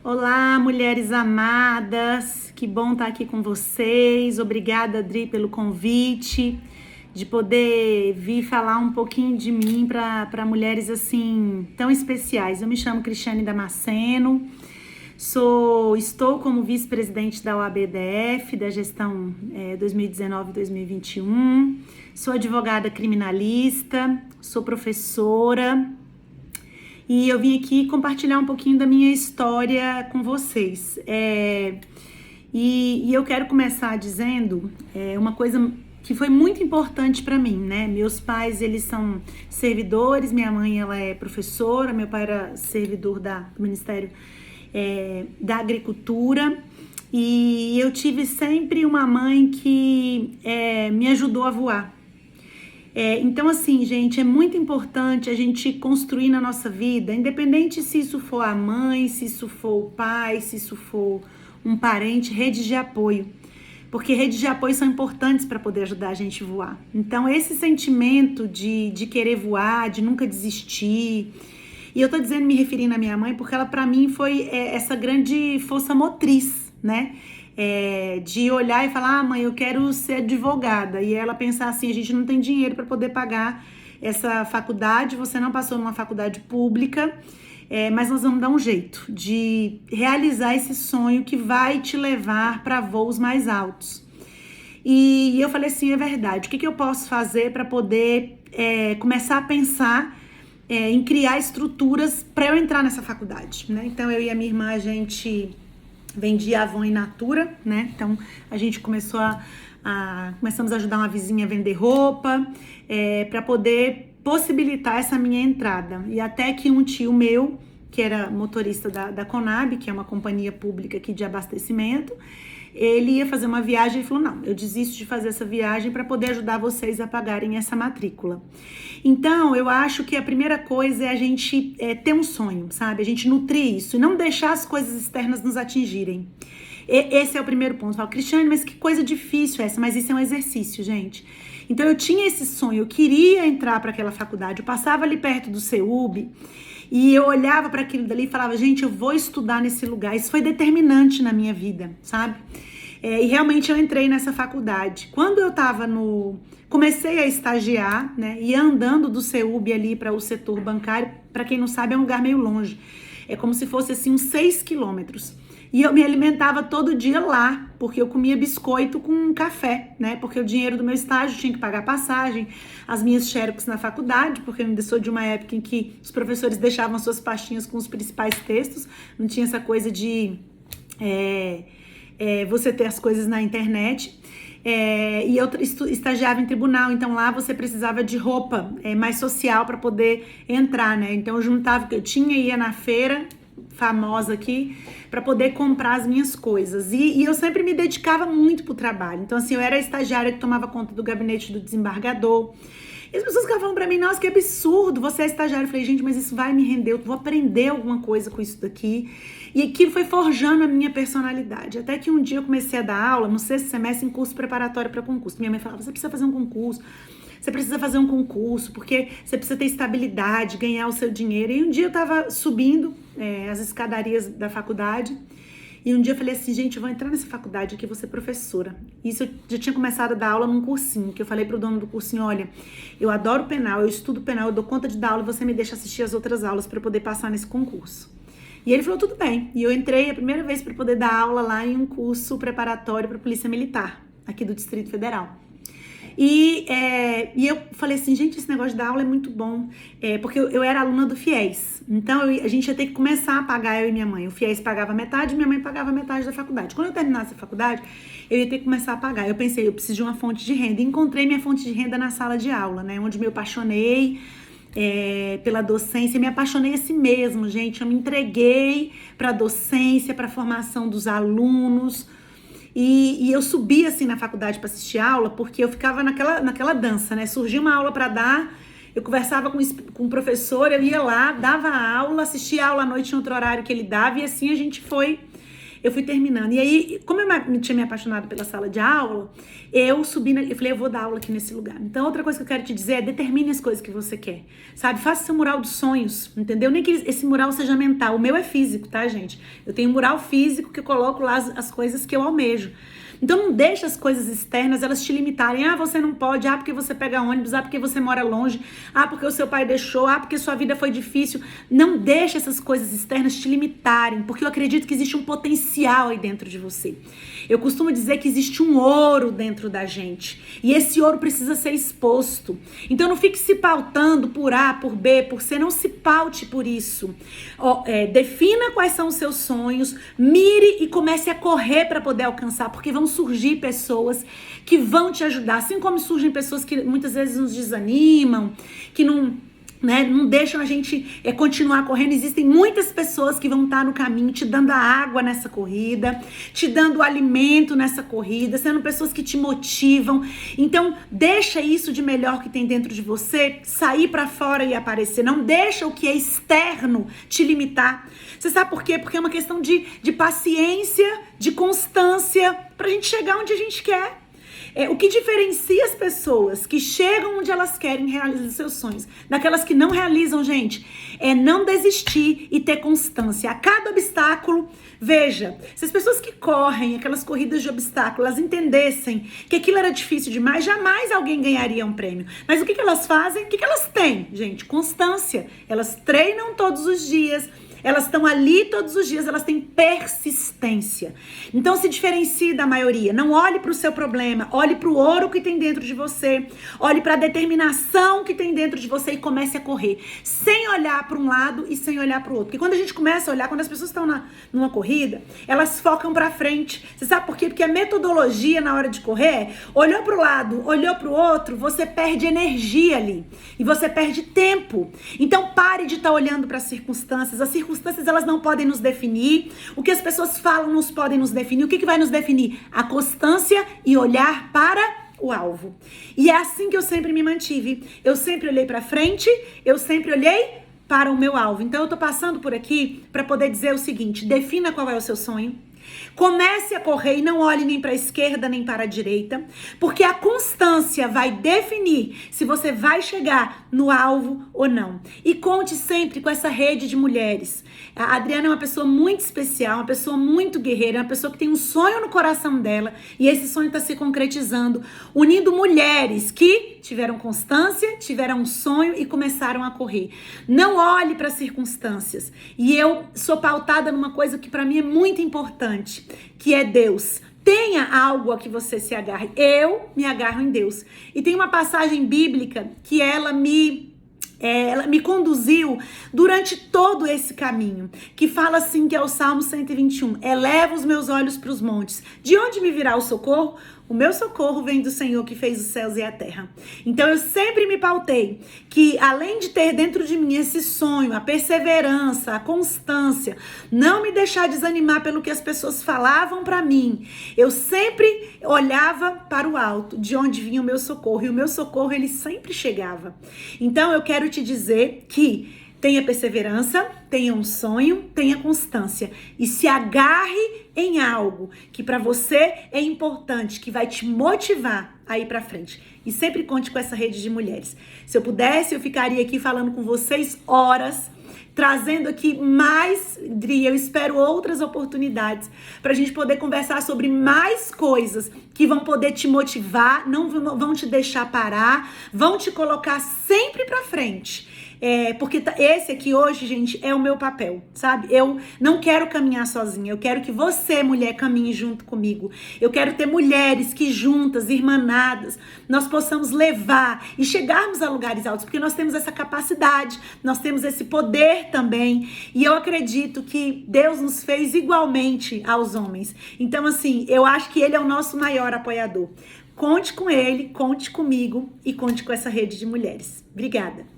Olá, mulheres amadas, que bom estar aqui com vocês. Obrigada, Adri, pelo convite, de poder vir falar um pouquinho de mim para mulheres assim tão especiais. Eu me chamo Cristiane Damasceno, estou como vice-presidente da OAB-DF, da gestão 2019-2021, sou advogada criminalista, sou professora. E eu vim aqui compartilhar um pouquinho da minha história com vocês. E eu quero começar dizendo uma coisa que foi muito importante para mim, né? Meus pais, eles são servidores, minha mãe, ela é professora, meu pai era servidor do Ministério da Agricultura. E eu tive sempre uma mãe que me ajudou a voar. Então, assim, gente, é muito importante a gente construir na nossa vida, independente se isso for a mãe, se isso for o pai, se isso for um parente, redes de apoio. Porque redes de apoio são importantes para poder ajudar a gente a voar. Então, esse sentimento de querer voar, de nunca desistir. E eu tô dizendo, me referindo à minha mãe, porque ela, para mim, foi essa grande força motriz, né? De olhar e falar, mãe, eu quero ser advogada, e ela pensar assim, a gente não tem dinheiro para poder pagar essa faculdade, você não passou numa faculdade pública, mas nós vamos dar um jeito de realizar esse sonho que vai te levar para voos mais altos. E eu falei assim, é verdade, o que eu posso fazer para poder começar a pensar em criar estruturas para eu entrar nessa faculdade, né? Então eu e a minha irmã, a gente vendia Avon in Natura, né? Então a gente começamos a ajudar uma vizinha a vender roupa, para poder possibilitar essa minha entrada. E até que um tio meu, que era motorista da Conab, que é uma companhia pública aqui de abastecimento, ele ia fazer uma viagem e falou, não, eu desisto de fazer essa viagem para poder ajudar vocês a pagarem essa matrícula. Então, eu acho que a primeira coisa é a gente ter um sonho, sabe? A gente nutrir isso e não deixar as coisas externas nos atingirem. Esse é o primeiro ponto. Eu falo, Cristiane, mas que coisa difícil essa, mas isso é um exercício, gente. Então, eu tinha esse sonho, eu queria entrar para aquela faculdade, eu passava ali perto do CEUB, e eu olhava para aquilo dali e falava, gente, eu vou estudar nesse lugar. Isso foi determinante na minha vida, sabe? E realmente eu entrei nessa faculdade. Quando eu comecei a estagiar, né? Ia andando do CEUB ali para o setor bancário. Para quem não sabe, é um lugar meio longe. É como se fosse assim uns 6 quilômetros. E eu me alimentava todo dia lá, porque eu comia biscoito com café, né? Porque o dinheiro do meu estágio tinha que pagar passagem, as minhas xerox na faculdade, porque eu ainda sou de uma época em que os professores deixavam suas pastinhas com os principais textos, não tinha essa coisa de você ter as coisas na internet. E eu estagiava em tribunal, então lá você precisava de roupa mais social para poder entrar, né? Então eu juntava o que eu tinha, ia na feira famosa aqui, para poder comprar as minhas coisas. E eu sempre me dedicava muito pro trabalho. Então, assim, eu era a estagiária que tomava conta do gabinete do desembargador. E as pessoas ficavam pra mim, nossa, que absurdo, você é estagiária. Eu falei, gente, mas isso vai me render, eu vou aprender alguma coisa com isso daqui. E aquilo foi forjando a minha personalidade. Até que um dia eu comecei a dar aula, no sexto semestre, em curso preparatório para concurso. Minha mãe falava, você precisa fazer um concurso. Você precisa fazer um concurso, porque você precisa ter estabilidade, ganhar o seu dinheiro. E um dia eu tava subindo as escadarias da faculdade, e um dia eu falei assim, gente, eu vou entrar nessa faculdade aqui, vou ser professora. Isso eu já tinha começado a dar aula num cursinho, que eu falei pro dono do cursinho, olha, eu adoro penal, eu estudo penal, eu dou conta de dar aula, e você me deixa assistir as outras aulas para eu poder passar nesse concurso. E ele falou, tudo bem. E eu entrei a primeira vez para poder dar aula lá em um curso preparatório para Polícia Militar, aqui do Distrito Federal. E eu falei assim, gente, esse negócio de dar aula é muito bom, porque eu era aluna do FIES, então a gente ia ter que começar a pagar, eu e minha mãe. O FIES pagava metade, minha mãe pagava metade da faculdade. Quando eu terminasse a faculdade, eu ia ter que começar a pagar. Eu pensei, eu preciso de uma fonte de renda. E encontrei minha fonte de renda na sala de aula, né, onde me apaixonei pela docência, me apaixonei assim mesmo, gente. Eu me entreguei para a docência, para a formação dos alunos. E eu subia assim na faculdade para assistir aula, porque eu ficava naquela dança, né? Surgia uma aula para dar, eu conversava com o professor, eu ia lá, dava a aula, assistia a aula à noite em outro horário que ele dava, e assim a gente foi eu fui terminando. E aí, como eu tinha me apaixonado pela sala de aula, eu subi, eu falei, eu vou dar aula aqui nesse lugar. Então, outra coisa que eu quero te dizer é, determine as coisas que você quer, sabe? Faça seu mural dos sonhos, entendeu? Nem que esse mural seja mental. O meu é físico, tá, gente? Eu tenho um mural físico que eu coloco lá as coisas que eu almejo. Então não deixa as coisas externas elas te limitarem. Ah, você não pode, porque você pega ônibus, porque você mora longe, porque o seu pai deixou, porque sua vida foi difícil. Não deixa essas coisas externas te limitarem, porque eu acredito que existe um potencial aí dentro de você. Eu costumo dizer que existe um ouro dentro da gente e esse ouro precisa ser exposto. Então não fique se pautando por A, por B, por C, não se paute por isso. Defina quais são os seus sonhos, mire e comece a correr para poder alcançar, porque vão surgir pessoas que vão te ajudar, assim como surgem pessoas que muitas vezes nos desanimam, que não deixam a gente continuar correndo. Existem muitas pessoas que vão estar no caminho, te dando a água nessa corrida, te dando o alimento nessa corrida, sendo pessoas que te motivam. Então, deixa isso de melhor que tem dentro de você sair para fora e aparecer. Não deixa o que é externo te limitar. Você sabe por quê? Porque é uma questão de paciência, de constância, pra gente chegar onde a gente quer. O que diferencia as pessoas que chegam onde elas querem realizar seus sonhos daquelas que não realizam, gente, é não desistir e ter constância. A cada obstáculo, veja, se as pessoas que correm aquelas corridas de obstáculo, elas entendessem que aquilo era difícil demais, jamais alguém ganharia um prêmio. Mas o que elas fazem? O que elas têm, gente? Constância. Elas treinam todos os dias, elas estão ali todos os dias, elas têm persistência. Então se diferencie da maioria. Não olhe para o seu problema, olhe para o ouro que tem dentro de você, olhe para a determinação que tem dentro de você e comece a correr, sem olhar para um lado e sem olhar para o outro. Porque quando a gente começa a olhar, quando as pessoas estão numa corrida, elas focam para frente. Você sabe por quê? Porque a metodologia na hora de correr, olhou para o lado, olhou para o outro, você perde energia ali e você perde tempo. Então pare de estar olhando para as circunstâncias. As circunstâncias elas não podem nos definir. O que as pessoas falam não podem nos definir. O que vai nos definir? A constância e olhar para o alvo. E é assim que eu sempre me mantive. Eu sempre olhei para frente, eu sempre olhei para o meu alvo. Então eu tô passando por aqui para poder dizer o seguinte: defina qual é o seu sonho. Comece a correr e não olhe nem para a esquerda nem para a direita, porque a constância vai definir se você vai chegar no alvo ou não. E conte sempre com essa rede de mulheres. A Adriana é uma pessoa muito especial, uma pessoa muito guerreira, uma pessoa que tem um sonho no coração dela e esse sonho está se concretizando, unindo mulheres que tiveram constância, tiveram um sonho e começaram a correr. Não olhe para as circunstâncias. E eu sou pautada numa coisa que para mim é muito importante, que é Deus. Tenha algo a que você se agarre. Eu me agarro em Deus. E tem uma passagem bíblica que ela me conduziu durante todo esse caminho, que fala assim, que é o Salmo 121. Eleva os meus olhos para os montes. De onde me virá o socorro? O meu socorro vem do Senhor que fez os céus e a terra. Então eu sempre me pautei que, além de ter dentro de mim esse sonho, a perseverança, a constância, não me deixar desanimar pelo que as pessoas falavam para mim, eu sempre olhava para o alto, de onde vinha o meu socorro. E o meu socorro, ele sempre chegava. Então eu quero te dizer que tenha perseverança, tenha um sonho, tenha constância e se agarre em algo que para você é importante, que vai te motivar a ir para frente. E sempre conte com essa rede de mulheres. Se eu pudesse, eu ficaria aqui falando com vocês horas, trazendo aqui mais, eu espero outras oportunidades para a gente poder conversar sobre mais coisas que vão poder te motivar, não vão te deixar parar, vão te colocar sempre para frente. Porque esse aqui hoje, gente, é o meu papel, sabe? Eu não quero caminhar sozinha, eu quero que você, mulher, caminhe junto comigo. Eu quero ter mulheres que juntas, irmanadas, nós possamos levar e chegarmos a lugares altos, porque nós temos essa capacidade, nós temos esse poder também, e eu acredito que Deus nos fez igualmente aos homens. Então, assim, eu acho que Ele é o nosso maior apoiador. Conte com Ele, conte comigo e conte com essa rede de mulheres. Obrigada.